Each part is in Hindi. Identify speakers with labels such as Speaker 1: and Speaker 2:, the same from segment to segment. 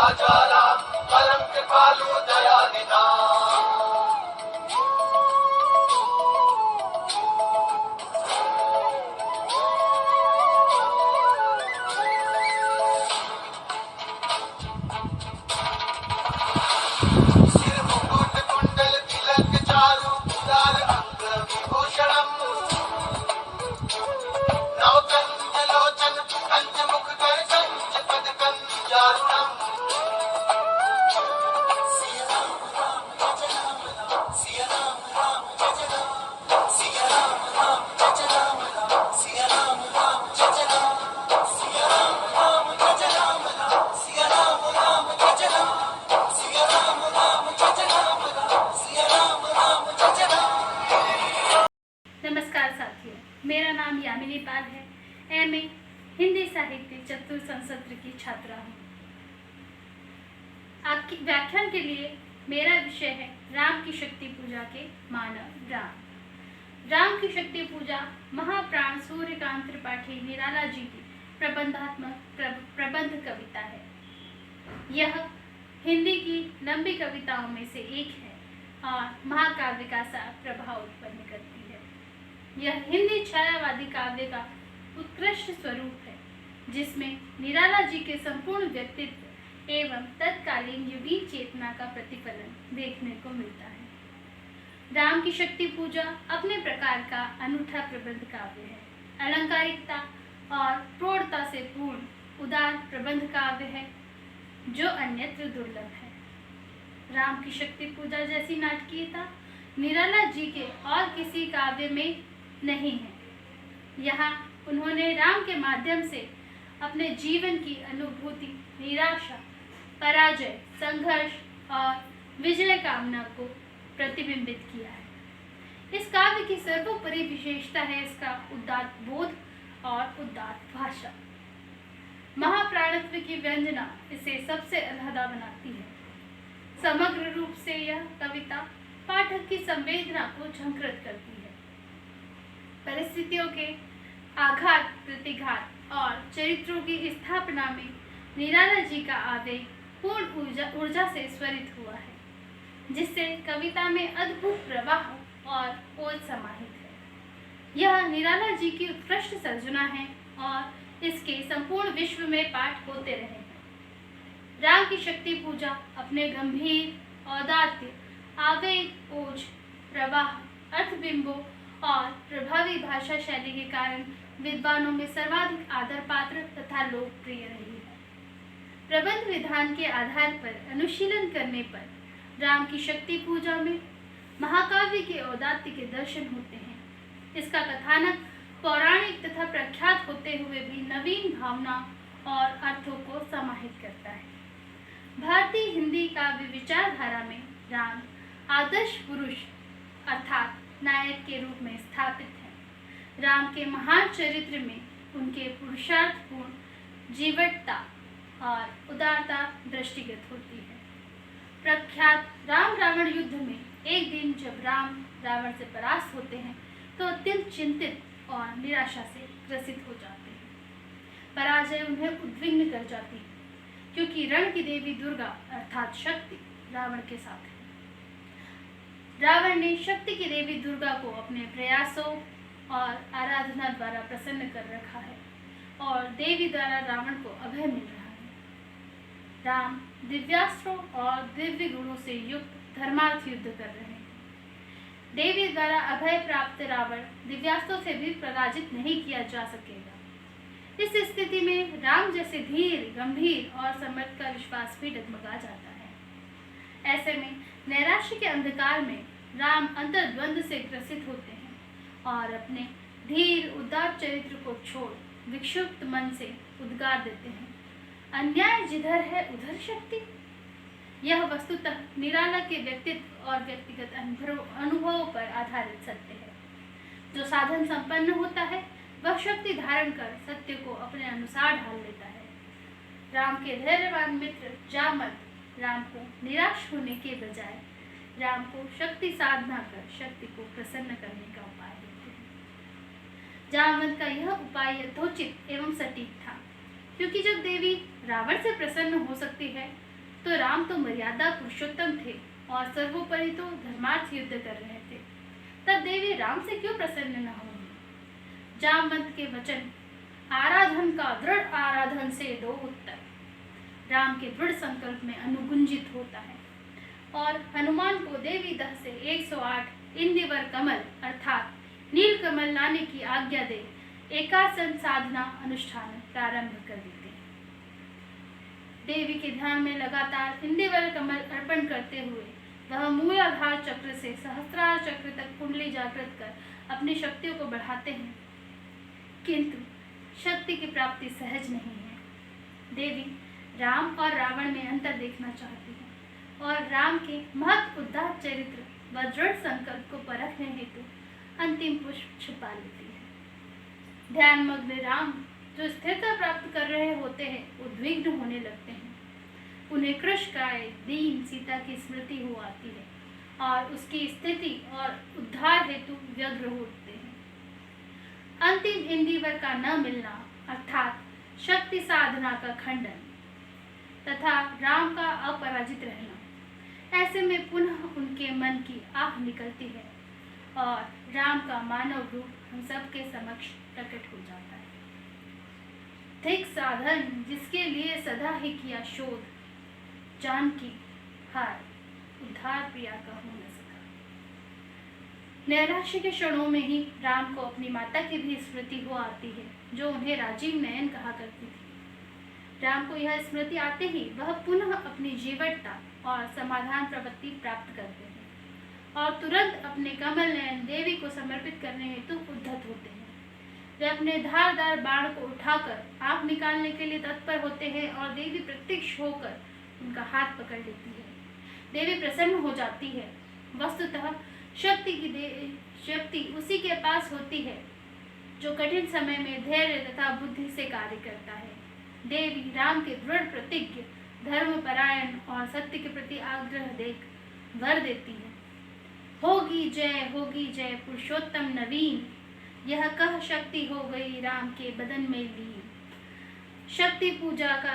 Speaker 1: राजा राम परम कृपालु दया निधान। सिर मुकुट कुंडल तिलक चारु उदार अंग विभूषणम्। नवकंज लोचन कंज मुख कर कंज पद कंजारुणम्। सिया राम राम जय राम राम, सिया राम राम जय राम, सिया राम राम जय राम राम, सिया राम राम जय राम, सिया राम राम जय राम राम, सिया राम राम जय राम, सिया राम राम जय राम राम, सिया राम राम जय राम।
Speaker 2: नमस्कार साथियों, मेरा नाम यामिनी पाल है। एमए हिंदी साहित्य चतुर्थ सत्र की छात्रा हूँ। आपकी व्याख्यान के लिए मेरा विषय है राम की शक्ति पूजा के मानव राम। राम की शक्ति पूजा महाप्राण सूर्यकांत त्रिपाठी निराला जी की प्रबंधात्मक प्रबंध कविता है। यह हिंदी की लंबी कविताओं में से एक है और महाकाव्य का सा प्रभाव उत्पन्न करती है। यह हिंदी छायावादी काव्य का उत्कृष्ट स्वरूप है, जिसमें निराला जी के संपूर्ण व्यक्तित्व एवं तत्कालीन युगीन चेतना का प्रतिफलन देखने को मिलता है। राम की शक्ति पूजा अपने प्रकार का अनूठा प्रबंध काव्य है। अलंकारिकता और प्रौढ़ता से पूर्ण उदार प्रबंध काव्य है, जो अन्यत्र दुर्लभ है। राम की शक्ति पूजा जैसी नाटकीयता निराला जी के और किसी काव्य में नहीं है। यहाँ उन्होंने राम के माध्यम से अपने जीवन की अनुभूति, निराशा, पराजय, संघर्ष और विजय कामना को प्रतिबिंबित किया है। इस काव्य की सर्वोपरि विशेषता है इसका उदात्त बोध और उदात्त भाषा। महाप्राणत्व की व्यंजना इसे सबसे अलहदा बनाती है। समग्र रूप से यह कविता पाठक की संवेदना को झंकृत करती है। परिस्थितियों के आघात प्रतिघात और चरित्रों की स्थापना में निराला जी का आवेग पूर्ण ऊर्जा से स्वरित हुआ है, जिससे कविता में अद्भुत प्रवाह और ओज समाहित है। यह निराला जी की उत्कृष्ट सर्जना है और इसके संपूर्ण विश्व में पाठ होते रहे हैं। राम की शक्ति पूजा अपने गंभीर औदार्य, आवेग, ओज, प्रवाह, अर्थबिंबों और प्रभावी भाषा शैली के कारण विद्वानों में सर्वाधिक आदर पात्र तथा लोकप्रिय रही है। प्रबंध विधान के आधार पर अनुशीलन करने पर राम की शक्ति पूजा में महाकाव्य के औदात्य के दर्शन होते हैं। इसका कथानक पौराणिक तथा प्रख्यात होते हुए भी नवीन भावना और अर्थों को समाहित करता है। भारतीय हिंदी काव्य विचारधारा में राम आदर्श पुरुष अर्थात नायक के रूप में स्थापित है। राम के महान चरित्र में उनके पुरुषार्थपूर्ण जीवटता और उदारता दृष्टिगत होती है। प्रख्यात राम रावण युद्ध में एक दिन जब राम रावण से परास्त होते हैं तो अत्यंत चिंतित और निराशा से ग्रसित हो जाते हैं। पराजय उन्हें उद्विग्न कर जाती है, क्योंकि रण की देवी दुर्गा अर्थात शक्ति रावण के साथ है। रावण ने शक्ति की देवी दुर्गा को अपने प्रयासों और आराधना द्वारा प्रसन्न कर रखा है और देवी द्वारा रावण को अभय मिल रहा है। राम दिव्यास्त्रों और दिव्य गुणों से युक्त धर्मार्थ युद्ध कर रहे हैं। देवी द्वारा अभय प्राप्त रावण दिव्यास्त्रों से भी पराजित नहीं किया जा सकेगा। इस स्थिति में राम जैसे धीर, गंभीर और समर्थ का विश्वास भी डगमगा जाता है। ऐसे में नैराश्य के अंधकार में राम अंतर्द्वंद से ग्रसित होते हैं और अपने धीर उदार चरित्र को छोड़ विक्षुब्ध मन से उद्गार देते हैं, अन्याय जिधर है उधर शक्ति। यह वस्तुतः निराला के व्यक्तित्व और व्यक्तिगत अनुभवों पर आधारित सत्य है। जो साधन संपन्न होता है वह शक्ति धारण कर सत्य को अपने अनुसार ढाल लेता है। राम के धैर्यवान मित्र जामवंत राम को निराश होने के बजाय राम को शक्ति साधना कर शक्ति को प्रसन्न करने का उपाय देते हैं। जामवंत का यह उपाय यथोचित एवं सटीक था, क्योंकि जब देवी रावण से प्रसन्न हो सकती है तो राम तो मर्यादा पुरुषोत्तम थे और सर्वोपरि तो धर्मार्थ युद्ध कर रहे थे। तब देवी राम से क्यों प्रसन्न न होंगी? जामवंत के वचन आराधन का दृढ़ आराधन से दो उत्तर राम के दृढ़ संकल्प में अनुगुंजित होता है और हनुमान को देवी दह से 108 इंदिवर कमल अर्थात नील कमल लाने की आज्ञा दे एकासन साधना अनुष्ठान प्रारंभ कर देते हैं। देवी के ध्यान में लगातार इंदिवर कमल अर्पण करते हुए वह मूलाधार चक्र से सहस्त्रार चक्र तक कुंडली जागृत कर अपनी शक्तियों को बढ़ाते हैं, किंतु शक्ति की प्राप्ति सहज नहीं है। देवी राम और रावण में अंतर देखना चाहती है और राम के महत् उदार चरित्र व दृढ़ संकल्प को परखने हेतु अंतिम पुष्प छिपा लेती है। ध्यानमग्न राम जो स्थिरता प्राप्त कर रहे होते हैं उद्विग्न होने लगते हैं। उन्हें कृशकाय दीन सीता की स्मृति हो आती है और उसकी स्थिति और उद्धार हेतु व्यग्र होते हैं। अंतिम इंदिवर का न मिलना अर्थात शक्ति साधना का खंडन तथा राम का अपराजित रहना, ऐसे में पुनः उनके मन की आह निकलती है और राम का मानव रूप हम सबके समक्ष प्रकट हो जाता है। ठीक साधन जिसके लिए सदा ही किया शोध, जानकी हार उद्धार प्रिया का हो न सका। नैराश्य के क्षणों में ही राम को अपनी माता की भी स्मृति हो आती है जो उन्हें राजीव नयन कहा करती थी। राम को यह स्मृति आते ही वह पुनः अपनी जीवटता और समाधान प्रवृत्ति प्राप्त करते हैं और तुरंत अपने कमल नयन देवी को समर्पित करने हेतु उद्धत होते हैं। वे अपने धारदार बाण को उठाकर आंख निकालने के लिए तत्पर होते हैं और देवी प्रत्यक्ष होकर उनका हाथ पकड़ लेती है। देवी प्रसन्न हो जाती है। वस्तुतः शक्ति उसी के पास होती है जो कठिन समय में धैर्य तथा बुद्धि से कार्य करता है। देवी राम के दृढ़ प्रतिज्ञ, धर्मपरायण और सत्य के प्रति आग्रह देख वर देती है। होगी जय पुरुषोत्तम नवीन, यह कह शक्ति हो गई राम के बदन में लीन। शक्ति पूजा का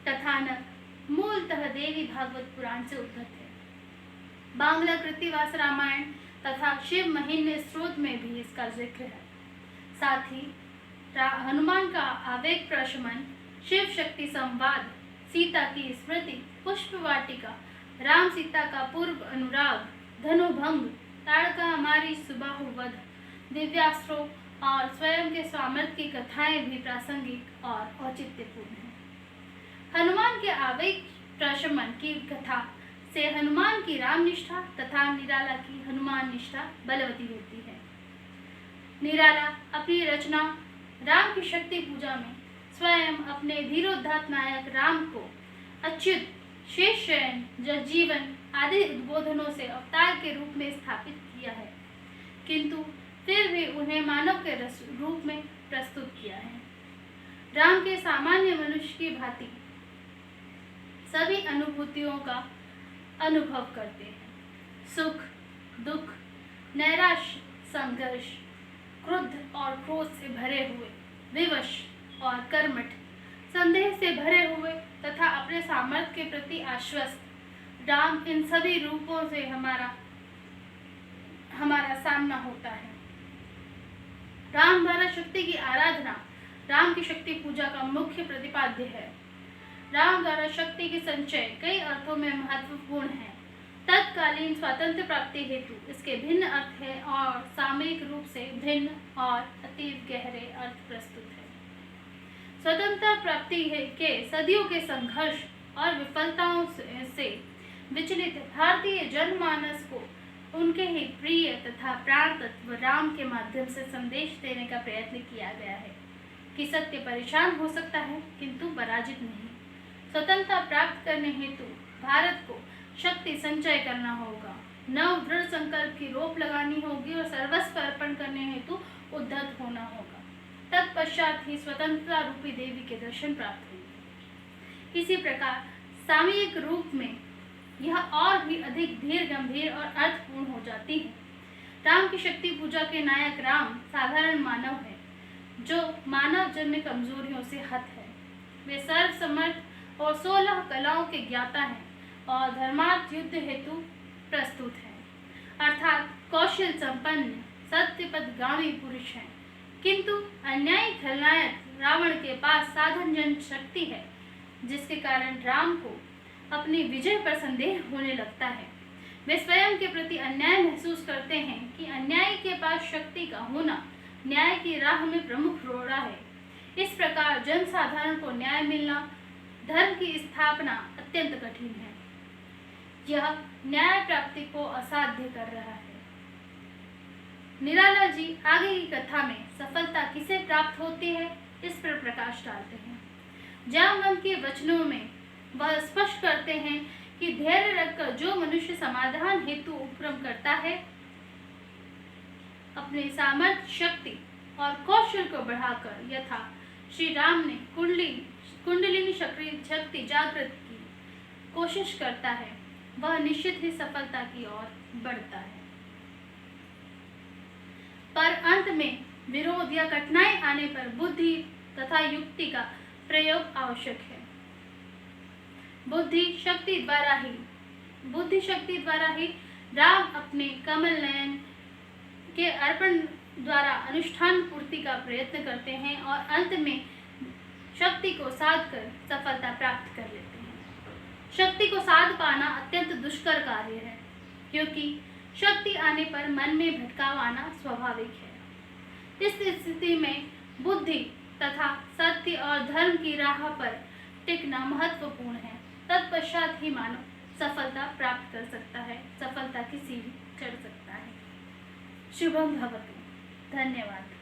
Speaker 2: कथानक मूलतः देवी भागवत पुराण से उद्धत है। बांग्ला कृतिवास रामायण तथा शिव महिन्य स्रोत में भी इसका जिक्र है। साथ ही हनुमान का आवेग प्रशमन, शिव शक्ति संवाद, सीता की स्मृति, पुष्प वाटिका, राम सीता का पूर्व अनुराग, धनुभंग, ताड़का हमारी सुबाहु वध, दिव्यास्त्रों और स्वयं के सामर्थ्य की कथाएं भी प्रासंगिक और औचित्यपूर्ण हैं। हनुमान के आवेग प्रशमन की कथा से हनुमान की राम निष्ठा तथा निराला की हनुमान निष्ठा बलवती होती है। निराला अपनी रचना राम की शक्ति पूजा में स्वयं अपने धीरोदात्त नायक राम को अच्युत, शेष शयन, जगजीवन आदि उद्बोधनों से अवतार के रूप में स्थापित किया है, किंतु फिर भी उन्हें मानव के रूप में प्रस्तुत किया है। राम के सामान्य मनुष्य की भांति सभी अनुभूतियों का अनुभव करते हैं। सुख, दुख, नैराश्य, संघर्ष, क्रोध और क्रोध से भरे हुए, विवश और कर्मठ, संदेह से भरे हुए तथा अपने सामर्थ्य के प्रति आश्वस्त राम, इन सभी रूपों से हमारा सामना होता है। राम द्वारा शक्ति की आराधना राम की शक्ति पूजा का मुख्य प्रतिपाद्य है। राम द्वारा शक्ति की संचय कई अर्थों में महत्वपूर्ण है। तत्कालीन स्वातंत्र प्राप्ति हेतु इसके भिन्न अर्थ है और सामयिक रूप से भिन्न और अतीव गहरे अर्थ प्रस्तुत है। स्वतंत्रता प्राप्ति के सदियों के संघर्ष और विफलताओं से विचलित भारतीय जनमानस को उनके ही प्रिय तथा प्राण तत्व राम के माध्यम से संदेश देने का प्रयत्न किया गया है कि सत्य परेशान हो सकता है किंतु पराजित नहीं। स्वतंत्रता प्राप्त करने हेतु भारत को शक्ति संचय करना होगा, नव दृढ़ संकल्प की रोप लगानी होगी और सर्वस्व अर्पण करने हेतु उद्धत होना होगा। तत्पश्चात ही स्वतंत्रता रूपी देवी के दर्शन प्राप्त होंगे। इसी प्रकार सामयिक रूप में यह और भी अधिक धीर गंभीर और अर्थपूर्ण हो जाती है। राम की शक्ति पूजा के नायक राम साधारण मानव है जो मानव जन्य कमजोरियों से हत है। वे सर्वसमर्थ और और 16 कलाओं के ज्ञाता हैं और धर्मार्थ युद्ध हेतु प्रस्तुत हैं, अर्थात कौशल संपन्न सत्यपथगामी पुरुष हैं। किंतु अन्यायी खलनायक रावण के पास साधन जन शक्ति है, जिसके कारण राम को अपनी विजय पर संदेह होने लगता है। वे स्वयं के प्रति अन्याय महसूस करते हैं कि अन्यायी के पास शक्ति का होना न्याय की राह में प्रमुख रोड़ा है। इस प्रकार जनसाधारण को न्याय मिलना, धर्म की स्थापना अत्यंत कठिन है। यह न्याय प्राप्ति को असाध्य कर रहा है। निराला जी आगे की कथा में सफलता किसे प्राप्त होती है, इस पर प्रकाश डालते हैं। जामवंत के वचनों में वह स्पष्ट करते हैं कि धैर्य रखकर जो मनुष्य समाधान हेतु उपक्रम करता है, अपने सामर्थ्य, शक्ति और कौशल को बढ़ाकर, यथा श्री राम ने कुंडलिनी शक्ति जागृत की कोशिश करता है, वह निश्चित ही सफलता की ओर बढ़ता है। पर अंत में विरोध या कठिनाई आने पर बुद्धि तथा युक्ति का प्रयोग आवश्यक है। बुद्धि शक्ति द्वारा ही राम अपने कमल नयन के अर्पण द्वारा अनुष्ठान पूर्ति का प्रयत्न करते हैं और अंत में शक्ति को साध कर सफलता प्राप्त कर लेते हैं। शक्ति को साध पाना अत्यंत दुष्कर कार्य है, क्योंकि शक्ति आने पर मन में भटकाव आना स्वाभाविक है। इस स्थिति में बुद्धि तथा सत्य और धर्म की राह पर टिकना महत्वपूर्ण है। तत्पश्चात ही मानव सफलता प्राप्त कर सकता है, सफलता की सीढ़ी चढ़ सकता है। शुभम भवतु। धन्यवाद।